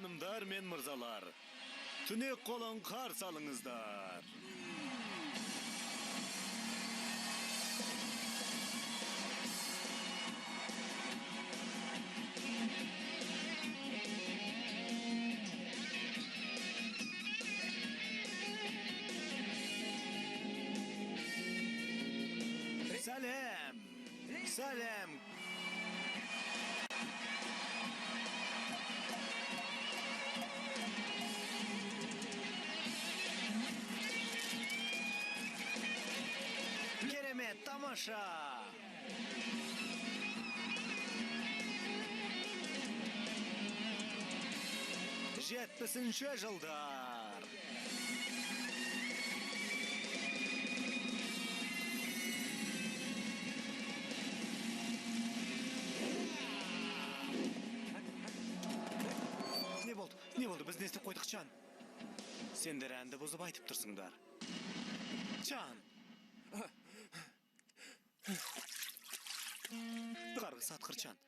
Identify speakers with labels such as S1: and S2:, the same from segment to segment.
S1: Ханымдар мен мырзалар, түнек қолын қарсы алыңыздар. Сәлем! Сәлем! Керемет, тамаша! Жетпісінші жылдар! Не болды, біз не істеп қойдық, Чан? Сендер әнді бұзып айтып тұрсыңдар. Чан! Қарғыс атқыр, Чан.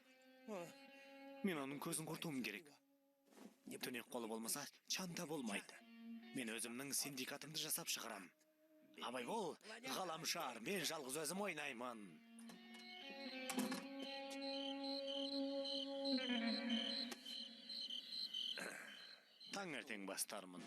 S1: Мен оның көзін құртуым керек. Түнек қолы болмаса, Чанда болмайды. Мен өзімнің синдикатымды жасап шығарам. Абай бол, ғаламшар, мен жалғыз өзім ойнаймын. Таңертең бастармын.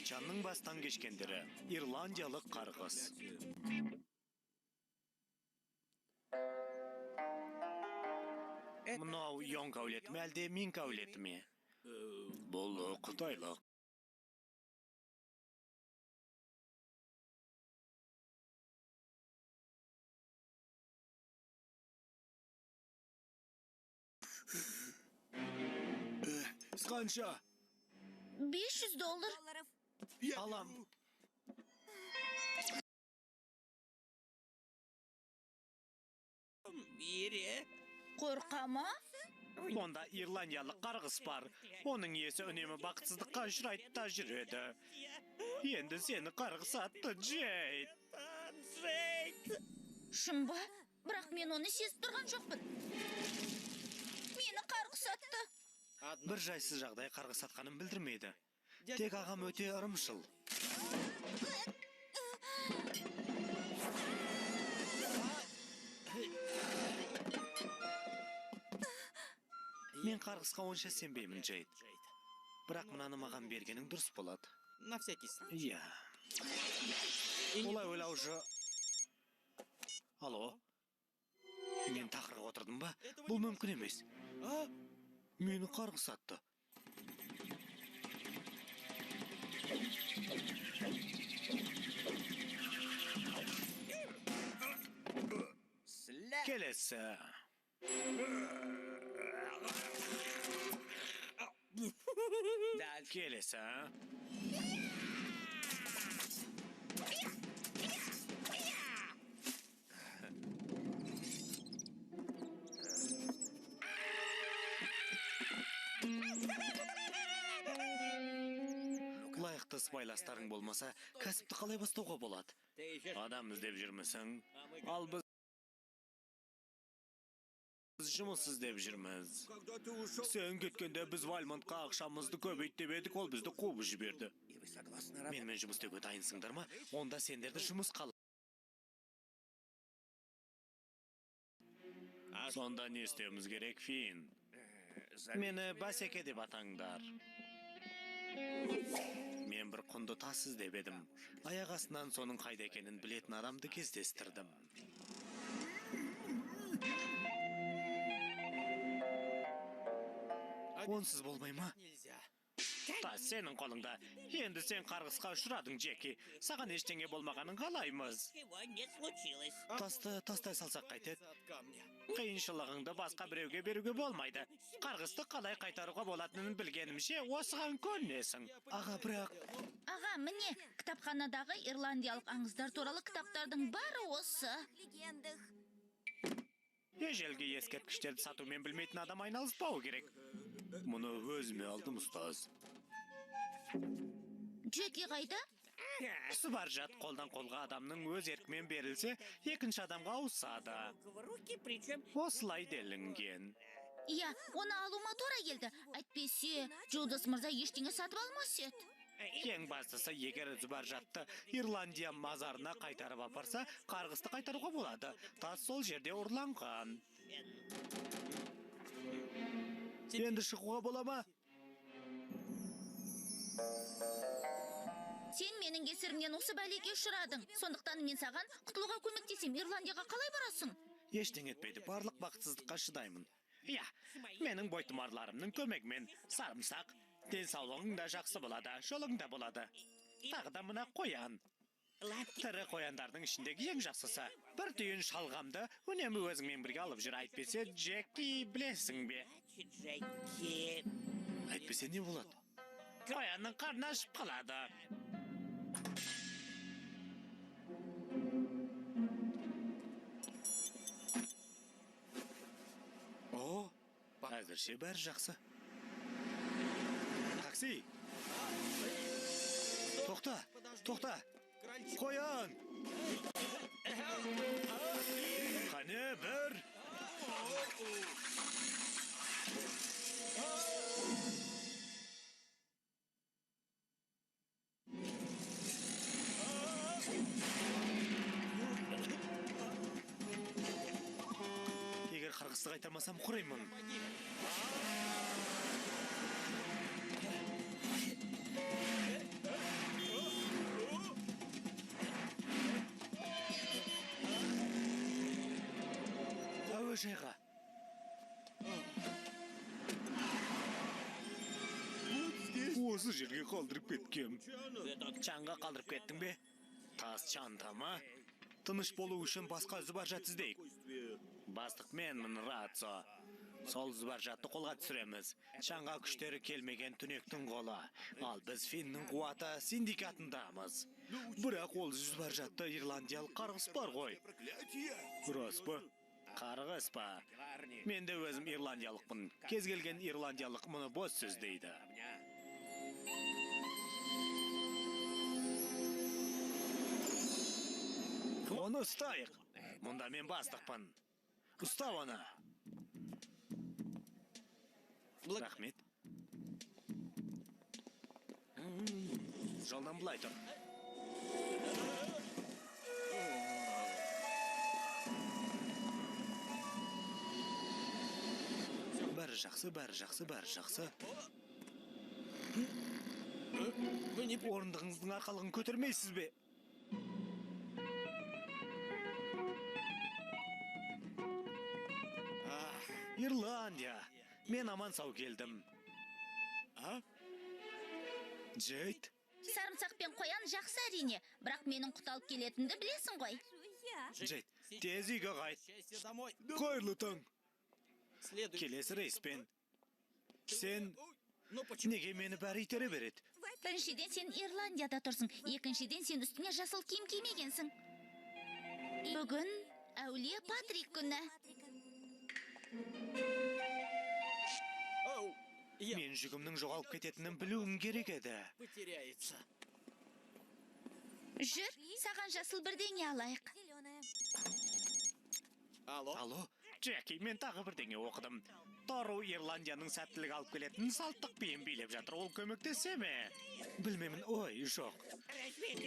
S1: Чанның бастан кешкендері, ирландиялық қарғыс. Мынау Йонг әулеті ме әлде Минг әулеті ме? Бұл Қытайлық. Қанша?
S2: $500.
S1: Алам.
S2: Қорқама?
S1: Онда ирландиялық қарғыс бар. Оның иесі үнемі бақытсыздыққа ұшырайды да жүреді. Енді сені қарғыс атты, Джейд.
S2: Шын ба? Бірақ мен оны сезіп тұрған жоқпын. Мені қарғыс атты.
S1: Бір жайсыз жағдай қарғыс атқанын білдірмейді. Тек ағам өте ырымшыл. Мен қарғысқа онша сенбеймін, Джейд. Бірақ мынаны маған бергенің дұрыс болады.
S3: На всякий случай.
S1: Иә. Олай ойлаушы... Алло? Мен тақырға отырдым ба? Бұл мүмкін емес. Мені қарғыс атты. Келесі. Келесі. Лайықты сыбайластарың болмаса, кәсіпті қалай бастауға болады? Адам іздеп жүрмісің? Ал біз жұмыс іздеп жүрміз. Сен кеткенде біз Вальмонтқа ақшамызды көбейт деп едік, ол бізді қуып жіберді. Менімен жұмыс істеуге дайынсыңдар ма? Онда сендерді жұмыс қал. Сонда не істеуіміз керек, Фин? Мені Басеке деп атаңдар. Мен бір құнды тас іздеп едім. Аяқ астынан соның қайда екенін білетін адамды кездестірдім. Онсыз болмай ма? Та сенің қолыңда. Енді сен қарғысқа ұшырадың, Джеки. Саған ештеңе болмағанын қалаймыз. Тастай салсақ қайтеді. Қиыншылығыңды басқа біреуге беруге болмайды. Қарғысты қалай қайтаруға болатынын білгенімше, осыған көнесің. Аға, бірақ...
S2: Аға, міне, кітапханадағы ирландиялық аңыздар туралы кітаптардың бары осы.
S1: Ежелгі ескерткіштерді сатумен білмейтін адам айналыспау керек. Мұны өзіме алдым, ұстаз.
S2: Джеки қайда?
S1: Сыбаржат қолдан қолға адамның өз еркімен берілсе, екінші адамға ауысады. Осылай делінген.
S2: Иә, оны алуыма тура келді. Әйтпесе, Джудас мырза ештеңе сатып алмас еді.
S1: Ең бастысы, егер Зүбаржатты Ирландия мазарына қайтарып апарса, қарғысты қайтаруға болады. Тас сол жерде ұрланған. Енді шығуға бола ма?
S2: Сен менің кесірімнен осы бәлеге ұшырадың. Сондықтан мен саған құтылуға көмектесем, Ирландияға қалай барасың?
S1: Ештеңе етпейді, барлық бақытсыздыққа шыдаймын. Иә, менің бойтұмарларымның көмегімен сарымсақ, денсаулығың да жақсы болады, жолың да болады. Тағы да мына қоян. Тірі қояндардың ішіндегі ең жақсысы. Бір түйін шалғамды үнемі өзіңмен бірге алып жүр, әйтпесе Джеки, білесің бе? Әйтпесе не болады? Қоянның қарны ашып қалады. О, әзірше бәрі жақсы. Такси! Тоқта! Қоян! Қане, бір! Егер қарғысты қайтармасам құраймын. Әуежайға. Осы жерге қалдырып кеткем. Чанға қалдырып кеттің бе? Тас чанда ма? Тыныш болу үшін басқа Зүбаржат іздейік. Бастық менмін, Рацо. Сол Зүбаржатты қолға түсіреміз. Чанға күштері келмеген түнектің қолы. Ал біз Финнің қуаты синдикатындамыз. Бірақ ол Зүбаржатты Ирландиялық қарғыс бар ғой. Рас па? Қарғыс па? Мен де өзім ирландиялықпын. Кез келген ирландиялық мұны бос сөз дейді. Оны ұстайық. Мұнда мен бастықпын. Ұста оны. Рахмет. Жолдан бұлай тұр. Бәрі жақсы. Орындығыңыздың арқалығын көтермейсіз бе? Ирландия. Мен аман сау келдім. Джейд?
S2: Сарымсақ пен қоян жақсы әрине, бірақ менің құталып келетінді білесің ғой.
S1: Джейд, тез үйге қайт. Қайырлы таң. Келесі рейспен. Сен неге мені бәрі итере береді?
S2: Біріншіден сен Ирландияда тұрсың, екіншіден сен үстіңе жасыл киім кимегенсің. Бүгін әулие Патрик күні.
S1: Мен жүгімнің жоғалып кететінін білуім керек еді.
S2: Жүр, саған жасыл бірдеңе алайық.
S1: Алло, Джеки, мен тағы бірдеңе оқыдым. Тору Ирландияның сәттілік алып келетін салттық биін билеп жатыр, ол көмектесе ме? Білмемін, ой, жоқ.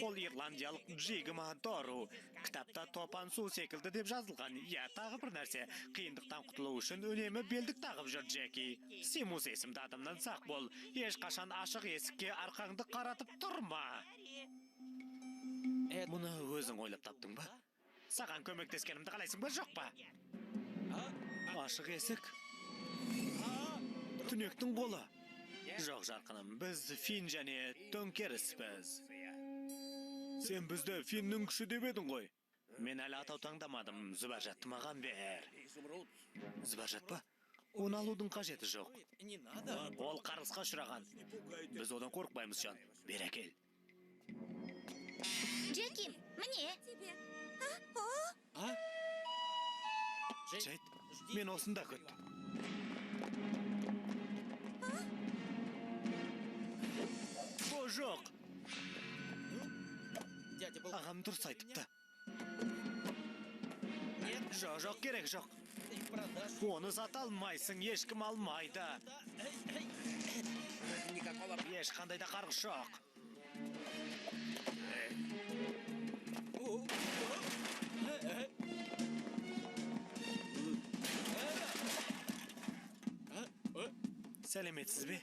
S1: Ол ирландиялық Джигма Тору. Кітапта топан су секілді деп жазылған. Я, тағы бір нәрсе. Қиындықтан құтылу үшін үнемі белдік тағып жүр, Джеки. Симус есімді адамнан сақ бол. Ешқашан ашық есікке арқаңды қаратып тұрма. Мұны өзің ойлап таптың ба? Саған көмектескенімді қалайсың ба, жоқ па? Ашық есік. Түнектің қолы. Жоқ жарқыным, біз Фин және төңкеріспіз. Сен бізді Финнің күші деп едің ғой. Мен әлі атау таңдамадым, Зүбәржатты маған бер. Зүбәржат па? Оны алудың қажеті жоқ. Ол қарғысқа ұшыраған. Біз одан қорықпаймыз жан. Бер әкел.
S2: Джеки, міне.
S1: Джейд, мен осында күт. О, жоқ. Ағам дұрыс айтыпты. Жоқ, керек жоқ. Оны сата алмайсың, ешкім алмайды. Ешқандай да қарғыс жоқ. Сәлеметсіз бе?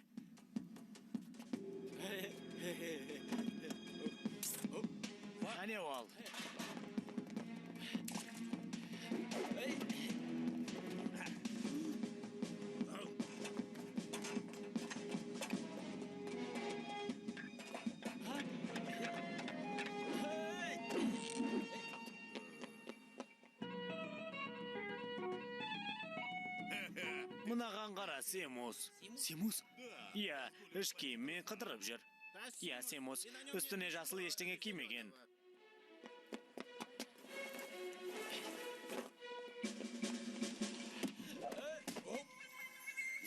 S1: Әне ол. Мынаған қара, Семус. Семус? Иә, іш киіммен қыдырып жүр. Иә, Семус, үстіне жасыл ештеңе кимеген.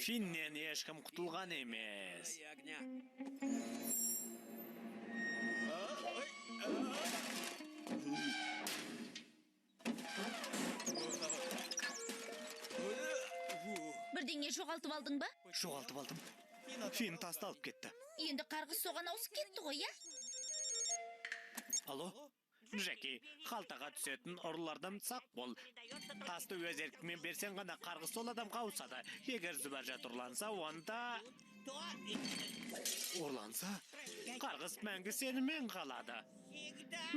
S1: Финнен ешкім құтылған емес.
S2: Бірдеңе жоғалтып алдың ба?
S1: Жоғалтып алдым. Фин тасталып кетті.
S2: Енді қарғыс соған ауысып кетті ғой, иә?
S1: Алло? Джеки, қалтаға түсетін ұрылардан сақ бол. Тасты өз еркімен берсең ғана қарғыс сол адамға ауысады. Егер Зүбәржат ұрланса, онда... Ұрланса? Қарғыс мәңгі сенімен қалады.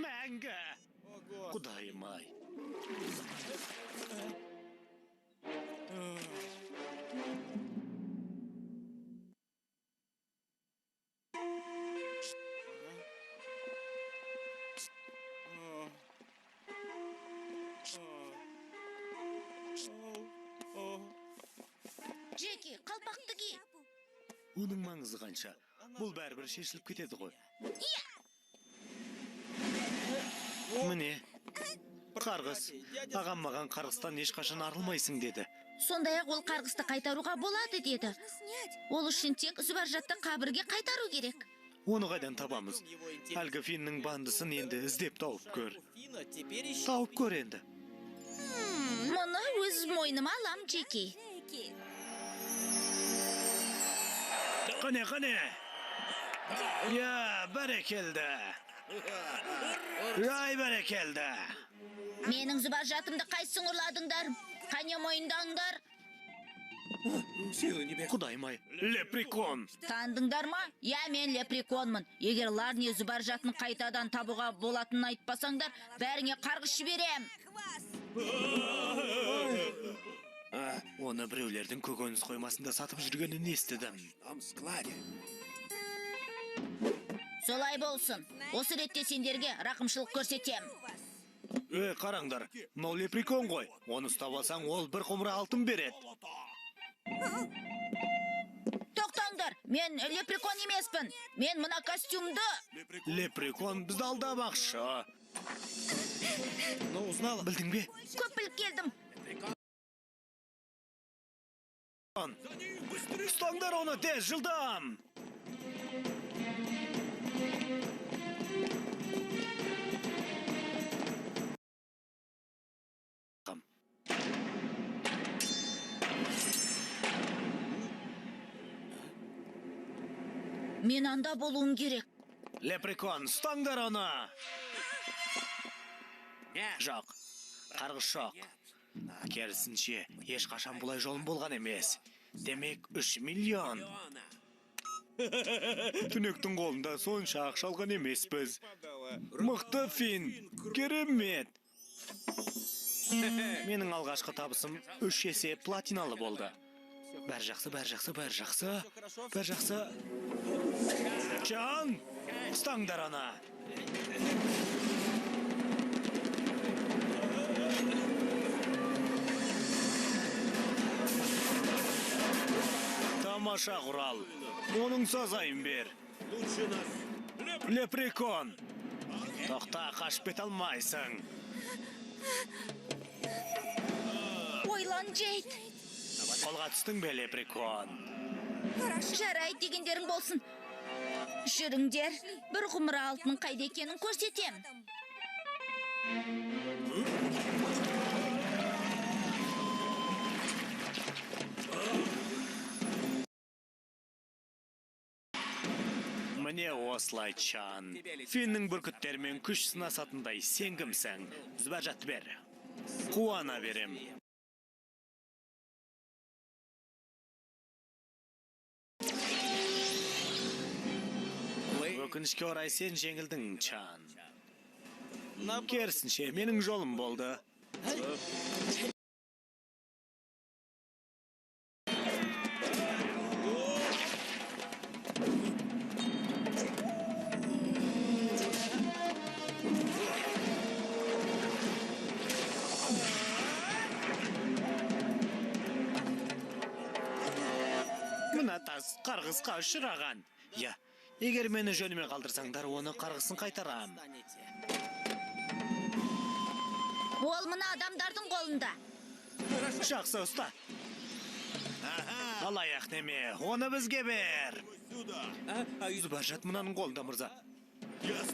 S1: Мәңгі! Құдайым-ай.
S2: Джеки, қалпақты ки.
S1: Оның маңызы қанша? Бұл бәрібір шешіліп кетеді ғой. Міне, қарғыс. Ағам маған қарғыстан ешқашан арылмайсың деді.
S2: Сондай-ақ ол қарғысты қайтаруға болады деді. Ол үшін тек Зүбәржатты қабірге қайтару керек.
S1: Оны қайдан табамыз? Әлгі Финнің бандысын енді іздеп тауып көр. Тауып көр енді.
S2: Мұны өз мойныма алам, Джеки.
S1: Қане. Я, бәрекелді. Жай бәрекелді.
S2: Менің Зүбәржатымды қайсың ұрладыңдар? Қане мойындаңдар?
S1: Құдайым-ай, лепрекон.
S2: Тандыңдар ма? Я, мен лепреконмын. Егер Ларни Зүбәржатын қайтадан табуға болатынын айтпасаңдар, бәріңе қарғыс жіберем.
S1: Оны біреулердің көкөніс қоймасында сатып жүргенін естідім.
S2: Солай болсын. Осы ретте сендерге рақымшылық көрсетем.
S1: Қараңдар, мынау лепрекон ғой. Оны ұстап алсаң, ол бір құмыра алтын береді.
S2: Тоқтаңдар, мен лепрекон емеспін. Мен мына костюмды...
S1: Лепрекон бізді алдамақшы. Білдің бе?
S2: Көп біліп келдім.
S1: Ұстаңдар оны, тез, жылдам!
S2: Мен анда болуым керек.
S1: Лепрекон, ұстаңдар оны! Жоқ, қарғыс жоқ. Керісінше, ешқашан бұлай жолым болған емес. Демек, 3 миллион. Түнектің қолында сонша ақша алған емеспіз. Мықты Фин, керемет. Менің алғашқы табысым 3 есе платиналы болды. Бәрі жақсы, бәрі жақсы, бәрі жақсы. Бәрі жақсы. Жан, ұстаңдар ана. Тамаша құрал. Оның сазайын бер. Лепрекон. Тоқта, қашып кете алмайсың.
S2: Ойлан, Джейд.
S1: Қолға түстің бе, лепрекон?
S2: Жарайды дегендерің болсын. Жүріңдер, бір ғұмыр алтының қайда екенін көрсетем.
S1: Міне осылай, Чан. Финнің бүркіттермен күш сынасатындай сен кімсің? Зүбәжатты бер. Қуана берем. Өкінішке орай сен жеңілдің, Чан. Керісінше, менің жолым болды. Мына тас қарғысқа ұшыраған. Я, егер мені жөніме қалдырсаңдар, оны қарғысын қайтарам.
S2: Ол мына адамдардың қолында.
S1: Жақсы ұста. Алаяқ неме, оны бізге бер. Зүбәжат мұнаның қолында, мырза.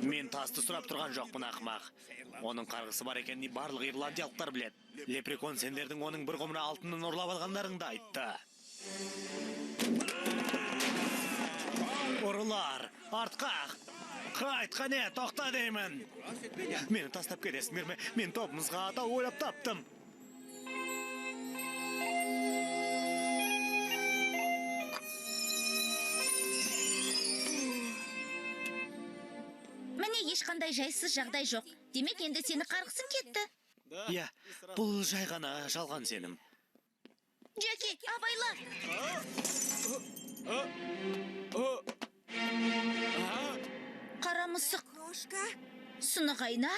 S1: Мен тасты сұрап тұрған жоқпын, ақымақ. Оның қарғысы бар екенін барлық ирландиялықтар білет. Лепрекон сендердің оның бір ғұмыр алтынын ұрлап алғандарыңды айтты. Ұрылар, артқа! Қайт, қане, тоқта деймін! Мені тастап кетесіңдер ме? Мен тобымызға атау ойлап таптым.
S2: Міне ешқандай жайсыз жағдай жоқ. Демек, енді сені қарғысын кетті.
S1: Я, бұл жай ғана жалған сенім.
S2: Джеки, абайла! Қара мысық. Сынық айна,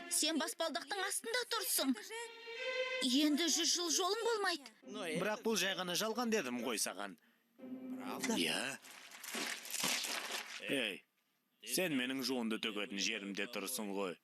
S2: сен баспалдақтың астында тұрсың. Енді 100 жыл жолың болмайды.
S1: Бірақ бұл жай ғана жалған дедім ғой саған. Я? Ей, сен менің жуынды төгетін жерімде тұрсың ғой.